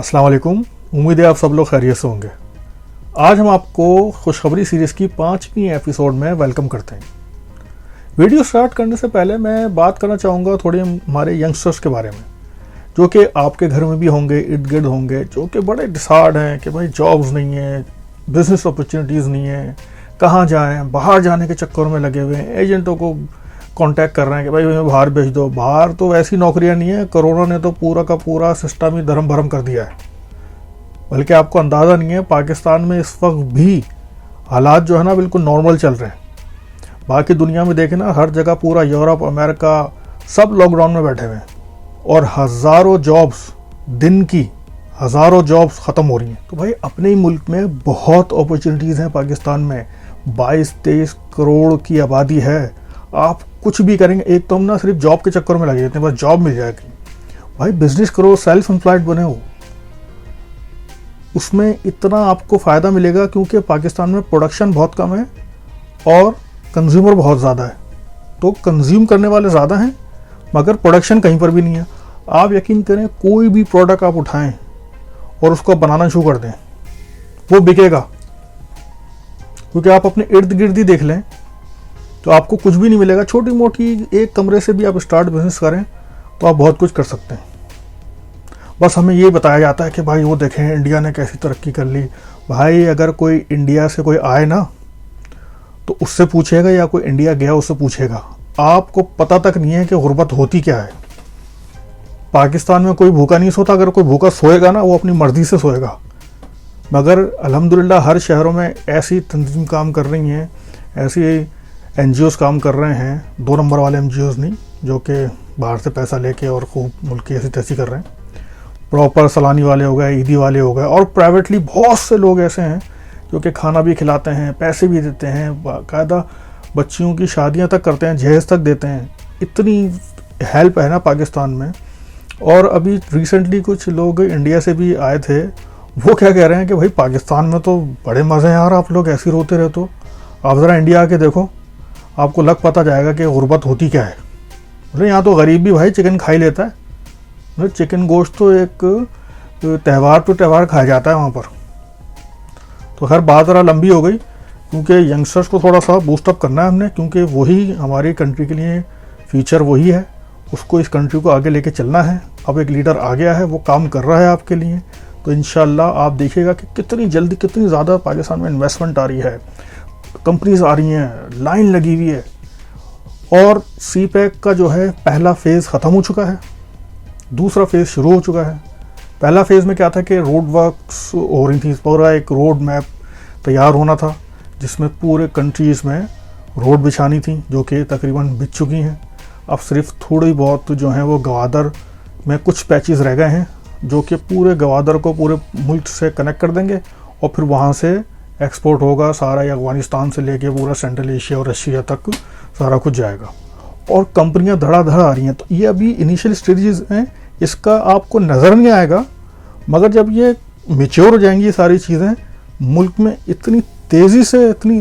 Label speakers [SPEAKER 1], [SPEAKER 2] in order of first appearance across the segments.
[SPEAKER 1] अस्सलाम वालेकुम। उम्मीद है आप सब लोग खैरियत से होंगे। आज हम आपको खुशखबरी सीरीज़ की 5वीं एपिसोड में वेलकम करते हैं। वीडियो स्टार्ट करने से पहले मैं बात करना चाहूँगा थोड़ी हमारे यंगस्टर्स के बारे में, जो कि आपके घर में भी होंगे, इर्द गिर्द होंगे, जो कि बड़े डिसार्ड हैं कि भाई जॉब्स नहीं है, बिजनेस अपॉर्चुनिटीज़ नहीं है, कहाँ जाएँ, बाहर जाने के चक्कर में लगे हुए हैं, एजेंटों को कांटेक्ट कर रहे हैं कि भाई हमें बाहर भेज दो। बाहर तो वैसी नौकरियां नहीं है, कोरोना ने तो पूरा का पूरा सिस्टम ही धर्म भरम कर दिया है। बल्कि आपको अंदाज़ा नहीं है, पाकिस्तान में इस वक्त भी हालात जो है ना बिल्कुल नॉर्मल चल रहे हैं। बाकी दुनिया में देखें ना, हर जगह पूरा यूरोप, अमेरिका सब लॉकडाउन में बैठे हुए हैं और हज़ारों जॉब्स, दिन की हज़ारों जॉब्स ख़त्म हो रही हैं। तो भाई अपने ही मुल्क में बहुत अपॉर्चुनिटीज़ हैं। पाकिस्तान में 22-23 करोड़ की आबादी है। आप कुछ भी करेंगे, एक तो हम ना सिर्फ जॉब के चक्कर में लगे रहते हैं, बस जॉब मिल जाएगी। भाई बिजनेस करो, सेल्फ एम्प्लॉयड बने हो, उसमें इतना आपको फ़ायदा मिलेगा क्योंकि पाकिस्तान में प्रोडक्शन बहुत कम है और कंज्यूमर बहुत ज़्यादा है। तो कंज्यूम करने वाले ज़्यादा हैं मगर प्रोडक्शन कहीं पर भी नहीं है। आप यकीन करें, कोई भी प्रोडक्ट आप उठाएं और उसको बनाना शुरू कर दें, वो बिकेगा। क्योंकि आप अपने इर्द गिर्द ही देख लें तो आपको कुछ भी नहीं मिलेगा। छोटी मोटी एक कमरे से भी आप स्टार्ट बिजनेस करें तो आप बहुत कुछ कर सकते हैं। बस हमें ये बताया जाता है कि भाई वो देखें इंडिया ने कैसी तरक्की कर ली। भाई अगर कोई इंडिया से कोई आए ना तो उससे पूछेगा, या कोई इंडिया गया उससे पूछेगा, आपको पता तक नहीं है कि गुर्बत होती क्या है। पाकिस्तान में कोई भूखा नहीं सोता। अगर कोई भूखा सोएगा ना, वो अपनी मर्जी से सोएगा। मगर अल्हम्दुलिल्लाह हर शहरों में ऐसी तंजीम काम कर रही हैं, ऐसी NGOs काम कर रहे हैं। 2 नंबर वाले NGOs नहीं, जो कि बाहर से पैसा लेके और खूब मुल्क की ऐसी तैसी कर रहे हैं। प्रॉपर सलानी वाले हो गए, ईदी वाले हो गए, और प्राइवेटली बहुत से लोग ऐसे हैं जो कि खाना भी खिलाते हैं, पैसे भी देते हैं, बाकायदा बच्चियों की शादियां तक करते हैं, जहेज़ तक देते हैं। इतनी हेल्प है ना पाकिस्तान में। और अभी रिसेंटली कुछ लोग इंडिया से भी आए थे, वो क्या कह रहे हैं कि भाई पाकिस्तान में तो बड़े मज़े हैं यार, आप लोग ऐसे रोते रहते हो, आप ज़रा इंडिया आके देखो, आपको लग पता जाएगा कि गुर्बत होती क्या है। मतलब यहाँ तो गरीब भी भाई चिकन खा ही लेता है। मतलब चिकन गोश्त तो एक त्यौहार तो त्यौहार खाया जाता है वहाँ पर। तो खैर बात ज़रा लंबी हो गई, क्योंकि यंगस्टर्स को थोड़ा सा बूस्टअप करना है हमने, क्योंकि वही हमारी कंट्री के लिए फ्यूचर वही है, उसको इस कंट्री को आगे लेके चलना है। अब एक लीडर आ गया है, वो काम कर रहा है आपके लिए। तो इंशाल्लाह आप देखिएगा कि कितनी जल्दी, कितनी ज़्यादा पाकिस्तान में इन्वेस्टमेंट आ रही है, कंपनीज आ रही हैं, लाइन लगी हुई है। और CPEC का जो है पहला फेज़ ख़त्म हो चुका है, दूसरा फेज़ शुरू हो चुका है। पहला फेज़ में क्या था कि रोड वर्क्स हो रही थी, पूरा एक रोड मैप तैयार होना था, जिसमें पूरे कंट्रीज़ में रोड बिछानी थी, जो कि तकरीबन बिछ चुकी हैं। अब सिर्फ थोड़ी बहुत जो हैं वो गवादर में कुछ पैचेस रह गए हैं, जो कि पूरे गवादर को पूरे मुल्क से कनेक्ट कर देंगे और फिर वहाँ से एक्सपोर्ट होगा सारा, या अफगानिस्तान से लेके पूरा सेंट्रल एशिया और रशिया तक सारा कुछ जाएगा। और कंपनियां धड़ाधड़ आ रही हैं। तो ये अभी इनिशियल स्टेजेस हैं, इसका आपको नज़र नहीं आएगा, मगर जब ये मेच्योर हो जाएंगी ये सारी चीज़ें, मुल्क में इतनी तेज़ी से इतनी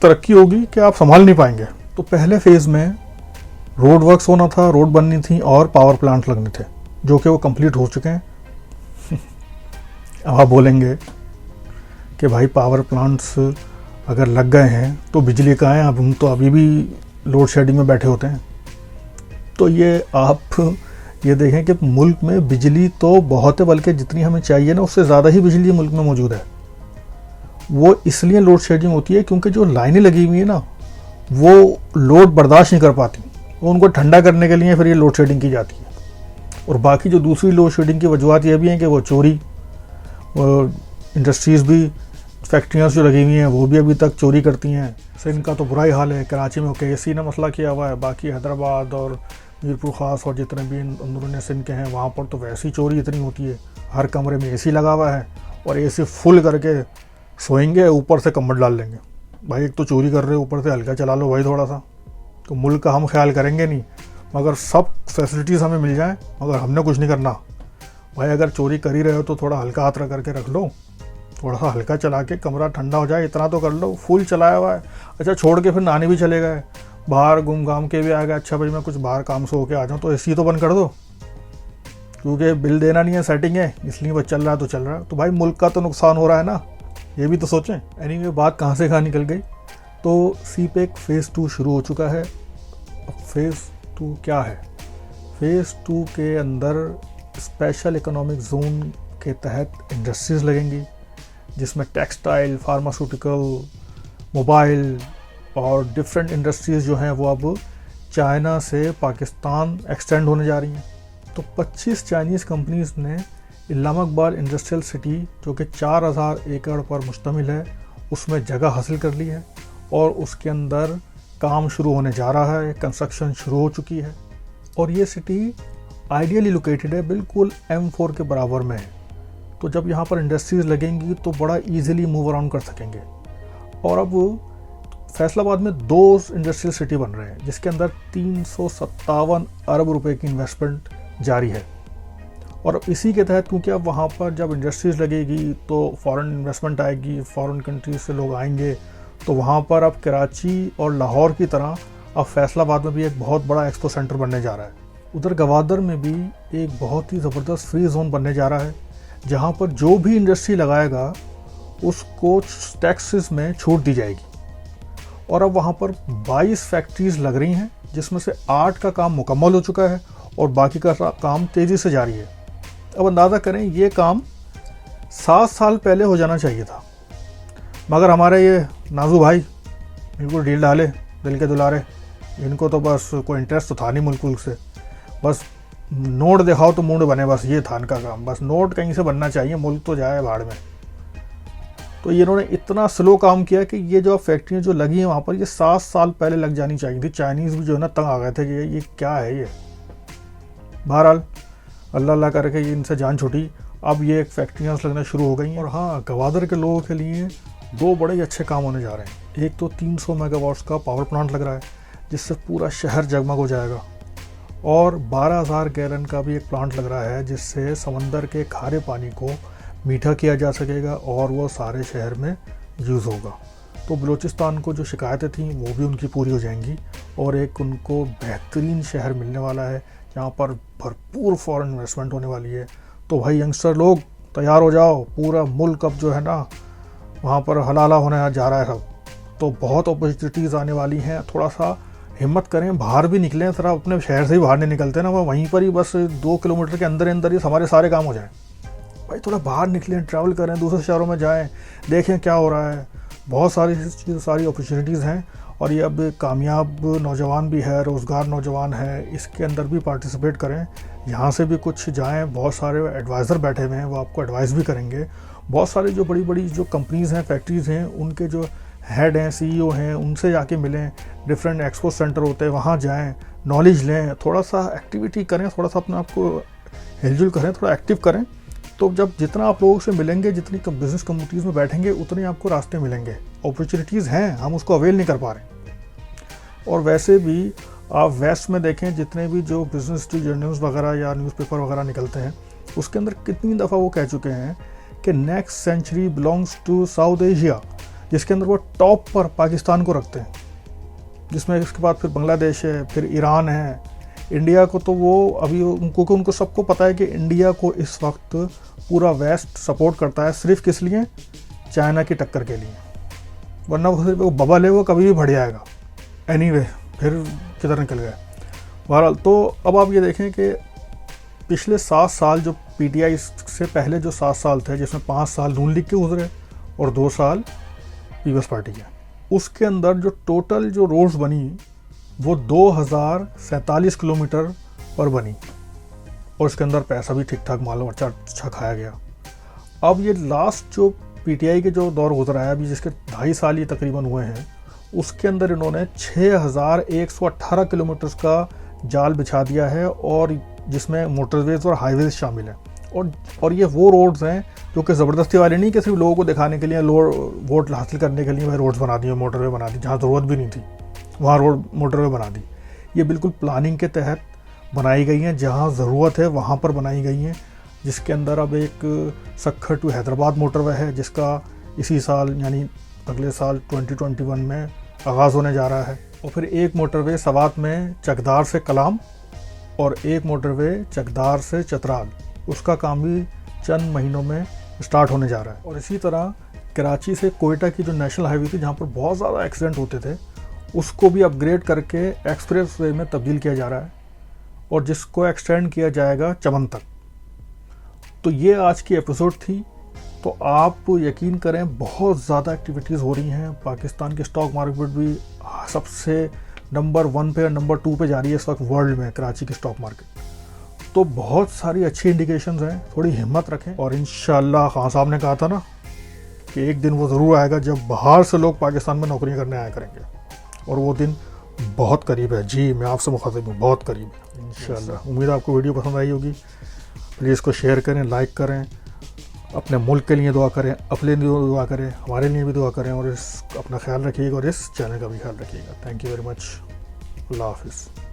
[SPEAKER 1] तरक्की होगी कि आप संभाल नहीं पाएंगे। तो पहले फेज़ में रोड वर्क्स होना था, रोड बननी थी और पावर प्लांट लगने थे, जो कि वो कंप्लीट हो चुके हैं। अब आप बोलेंगे कि भाई पावर प्लांट्स अगर लग गए हैं तो बिजली कहाँ है, अब हम तो अभी भी लोड शेडिंग में बैठे होते हैं। तो ये आप ये देखें कि मुल्क में बिजली तो बहुत है, बल्कि जितनी हमें चाहिए ना उससे ज़्यादा ही बिजली मुल्क में मौजूद है। वो इसलिए लोड शेडिंग होती है क्योंकि जो लाइनें लगी हुई है ना, वो लोड बर्दाश्त नहीं कर पाती, वो उनको ठंडा करने के लिए फिर ये लोड शेडिंग की जाती है। और बाकी जो दूसरी लोड शेडिंग की वजूहत ये भी हैं कि वो चोरी, इंडस्ट्रीज़ भी, फैक्ट्रियाँ जो लगी हुई हैं वो भी अभी तक चोरी करती हैं। सिंध का तो बुरा ही हाल है। कराची में KC ने मसला किया हुआ है, बाकी हैदराबाद और मीरपुर ख़ास और जितने भी अंदरूनी सिंध के हैं वहाँ पर तो वैसी चोरी इतनी होती है। हर कमरे में AC लगा हुआ है और AC फुल करके सोएंगे, ऊपर से कम्बल डाल लेंगे। भाई एक तो चोरी कर रहे हो, ऊपर से हल्का चला लो भाई थोड़ा सा। तो मुल्क का हम ख्याल करेंगे नहीं, मगर सब फैसिलिटीज़ हमें मिल जाएँ, मगर हमने कुछ नहीं करना। भाई अगर चोरी कर ही रहे हो तो थोड़ा हल्का हाथ करके रख लो, थोड़ा सा हल्का चला के कमरा ठंडा हो जाए, इतना तो कर लो। फुल चलाया हुआ है, अच्छा छोड़ के फिर नहाने भी चले गए, बाहर घूम घाम के भी आ गए, अच्छा भाई मैं कुछ बाहर काम से होके आ जाऊँ, तो AC तो बंद कर दो। क्योंकि बिल देना नहीं है, सेटिंग है, इसलिए बस चल रहा है तो चल रहा है। तो भाई मुल्क का तो नुकसान हो रहा है ना, ये भी तो सोचें। एनीवे बात कहाँ से कहाँ निकल गई। तो सीपेक फेज़ 2 शुरू हो चुका है। अब फेज़ 2 क्या है? फेज़ 2 के अंदर स्पेशल इकोनॉमिक जोन के तहत इंडस्ट्रीज़ लगेंगी, जिसमें टेक्सटाइल, फार्मास्यूटिकल, मोबाइल और डिफरेंट इंडस्ट्रीज़ जो हैं वो अब चाइना से पाकिस्तान एक्सटेंड होने जा रही हैं। तो 25 चाइनीज़ कंपनीज़ ने इस्लामाबाद इंडस्ट्रियल सिटी, जो कि 4000 एकड़ पर मुश्तमिल है, उसमें जगह हासिल कर ली है और उसके अंदर काम शुरू होने जा रहा है, कंस्ट्रक्शन शुरू हो चुकी है। और ये सिटी आइडियली लोकेटेड है, बिल्कुल M4 के बराबर में है। तो जब यहाँ पर इंडस्ट्रीज़ लगेंगी तो बड़ा ईजिली मूव अराउंड कर सकेंगे। और अब फैसलाबाद में 2 इंडस्ट्रियल सिटी बन रहे हैं, जिसके अंदर 357 अरब रुपए की इन्वेस्टमेंट जारी है। और अब इसी के तहत, क्योंकि अब वहाँ पर जब इंडस्ट्रीज़ लगेगी तो फॉरेन इन्वेस्टमेंट आएगी, फॉरेन कंट्रीज से लोग आएंगे, तो वहाँ पर अब कराची और लाहौर की तरह अब फैसलाबाद में भी एक बहुत बड़ा एक्सपो सेंटर बनने जा रहा है। उधर गवादर में भी एक बहुत ही ज़बरदस्त फ्री जोन बनने जा रहा है, जहाँ पर जो भी इंडस्ट्री लगाएगा उसको टैक्सेस में छूट दी जाएगी। और अब वहाँ पर 22 फैक्ट्रीज़ लग रही हैं, जिसमें से 8 का काम मुकम्मल हो चुका है और बाकी का काम तेज़ी से जारी है। अब अंदाज़ा करें, ये काम 7 साल पहले हो जाना चाहिए था, मगर हमारे ये नाजू भाई बिल्कुल ढील डाले, दिल के दुलारे, इनको तो बस कोई इंटरेस्ट तो था नहीं मुल्क से, बस नोट दिखाओ तो मूड बने, बस ये था इनका काम, बस नोट कहीं से बनना चाहिए, मुल्क तो जाए भाड़ में। तो इन्होंने इतना स्लो काम किया कि ये जो फैक्ट्रियाँ जो लगी हैं वहाँ पर, ये 7 साल पहले लग जानी चाहिए थी। चाइनीज़ भी जो है ना तंग आ गए थे कि ये क्या है ये। बहरहाल अल्लाह अल्लाह करके ये इनसे जान छूटी, अब ये फैक्ट्रियाँ लगना शुरू हो गई हैं। और हाँ, गवादर के लोगों के लिए 2 बड़े अच्छे काम होने जा रहे हैं। एक तो 300 मेगावाट्स का पावर प्लांट लग रहा है, जिससे पूरा शहर जगमग हो जाएगा। और 12,000 गैलन का भी एक प्लांट लग रहा है, जिससे समंदर के खारे पानी को मीठा किया जा सकेगा और वो सारे शहर में यूज़ होगा। तो बलूचिस्तान को जो शिकायतें थीं वो भी उनकी पूरी हो जाएंगी और एक उनको बेहतरीन शहर मिलने वाला है, जहाँ पर भरपूर फॉरेन इन्वेस्टमेंट होने वाली है। तो भाई यंगस्टर लोग तैयार हो जाओ, पूरा मुल्क अब जो है ना वहाँ पर हलाला होने जा रहा है सब। तो बहुत अपॉर्चुनिटीज़ आने वाली हैं। थोड़ा सा हिम्मत करें, बाहर भी निकलें, थोड़ा अपने शहर से ही बाहर नहीं निकलते ना, वहीं पर ही बस 2 किलोमीटर के अंदर अंदर ही हमारे सारे काम हो जाएं। भाई थोड़ा बाहर निकलें, ट्रैवल करें, दूसरे शहरों में जाएं, देखें क्या हो रहा है। बहुत सारी अपॉर्चुनिटीज़ हैं और ये अब कामयाब नौजवान भी है, रोज़गार नौजवान है, इसके अंदर भी पार्टिसिपेट करें। यहाँ से भी कुछ जाएं, बहुत सारे एडवाइज़र बैठे हुए हैं, वो आपको एडवाइस भी करेंगे। बहुत सारी जो बड़ी बड़ी जो कंपनीज़ हैं, फैक्ट्रीज़ हैं, उनके जो हेड हैं, CEO हैं, उनसे जाके मिलें। डिफरेंट एक्सपो सेंटर होते हैं, वहाँ जाएं, नॉलेज लें, थोड़ा सा एक्टिविटी करें, थोड़ा सा अपने आप को हिलजुल करें, थोड़ा एक्टिव करें। तो जब जितना आप लोगों से मिलेंगे, जितनी बिज़नेस कम्युनिटीज़ में बैठेंगे, उतने आपको रास्ते मिलेंगे। अपॉर्चुनिटीज़ हैं, हम उसको अवेल नहीं कर पा रहे। और वैसे भी आप वेस्ट में देखें, जितने भी जो बिज़नेस जो जर्नल्स वगैरह या न्यूज़पेपर वगैरह निकलते हैं, उसके अंदर कितनी दफ़ा वो कह चुके हैं कि next century belongs to South Asia, जिसके अंदर वो टॉप पर पाकिस्तान को रखते हैं, जिसमें इसके बाद फिर बांग्लादेश है, फिर ईरान है। इंडिया को तो वो अभी उनको सबको पता है कि इंडिया को इस वक्त पूरा वेस्ट सपोर्ट करता है, सिर्फ किस लिए? चाइना की टक्कर के लिए, वरना वो सिर्फ बबल है, वो कभी भी बढ़ जाएगा। एनीवे, फिर किधर निकल गए। बहरहाल तो अब आप ये देखें कि पिछले 7 साल जो PTI से पहले जो 7 साल थे, जिसमें 5 साल नून लीग के गुजरे और 2 साल पीपल्स पार्टी के, उसके अंदर जो टोटल जो रोड्स बनी वो 2047 किलोमीटर पर बनी और इसके अंदर पैसा भी ठीक ठाक मालूम अच्छा खाया गया। अब ये लास्ट जो PTI के जो दौर गुजरा है अभी, जिसके 2.5 साल ये तकरीबन हुए हैं, उसके अंदर इन्होंने 6118 किलोमीटर का जाल बिछा दिया है, और जिसमें मोटरवेज और हाईवेज शामिल हैं। और ये वो रोड्स हैं जो कि ज़बरदस्ती वाले नहीं, कि सिर्फ लोगों को दिखाने के लिए, वोट हासिल करने के लिए वह रोड्स बना दी, मोटरवे बना दी, जहाँ ज़रूरत भी नहीं थी वहाँ मोटरवे बना दी। ये बिल्कुल प्लानिंग के तहत बनाई गई हैं, जहाँ ज़रूरत है वहाँ पर बनाई गई हैं। जिसके अंदर अब एक सक्खर टू हैदराबाद मोटरवे है, जिसका इसी साल यानी अगले साल 2021 में आगाज़ होने जा रहा है। और फिर एक मोटरवे सवात में चकदार से कलाम, और एक मोटरवे चकदार से चतराल, उसका काम भी चंद महीनों में स्टार्ट होने जा रहा है। और इसी तरह कराची से कोयटा की जो नेशनल हाईवे थी जहाँ पर बहुत ज़्यादा एक्सीडेंट होते थे, उसको भी अपग्रेड करके एक्सप्रेस वे में तब्दील किया जा रहा है और जिसको एक्सटेंड किया जाएगा चमन तक। तो ये आज की एपिसोड थी। तो आप यकीन करें बहुत ज़्यादा एक्टिविटीज़ हो रही हैं। पाकिस्तान के स्टॉक मार्केट भी सबसे नंबर 1 पे और नंबर 2 पे जा रही है इस वक्त वर्ल्ड में, कराची की स्टॉक मार्केट। तो बहुत सारी अच्छी इंडिकेशंस हैं, थोड़ी हिम्मत रखें और इंशाल्लाह खान साहब ने कहा था ना कि एक दिन वो ज़रूर आएगा जब बाहर से लोग पाकिस्तान में नौकरियाँ करने आया करेंगे, और वो दिन बहुत करीब है। जी मैं आपसे मुखातिब हूँ, बहुत करीब है इंशाल्लाह। उम्मीद है आपको वीडियो पसंद आई होगी। प्लीज़ इसको शेयर करें, लाइक करें, अपने मुल्क के लिए दुआ करें, अपने लिए दुआ करें, हमारे लिए भी दुआ करें, और अपना ख्याल रखिएगा और इस चैनल का भी ख्याल रखिएगा। Thank you very much. अल्लाह हाफिज़।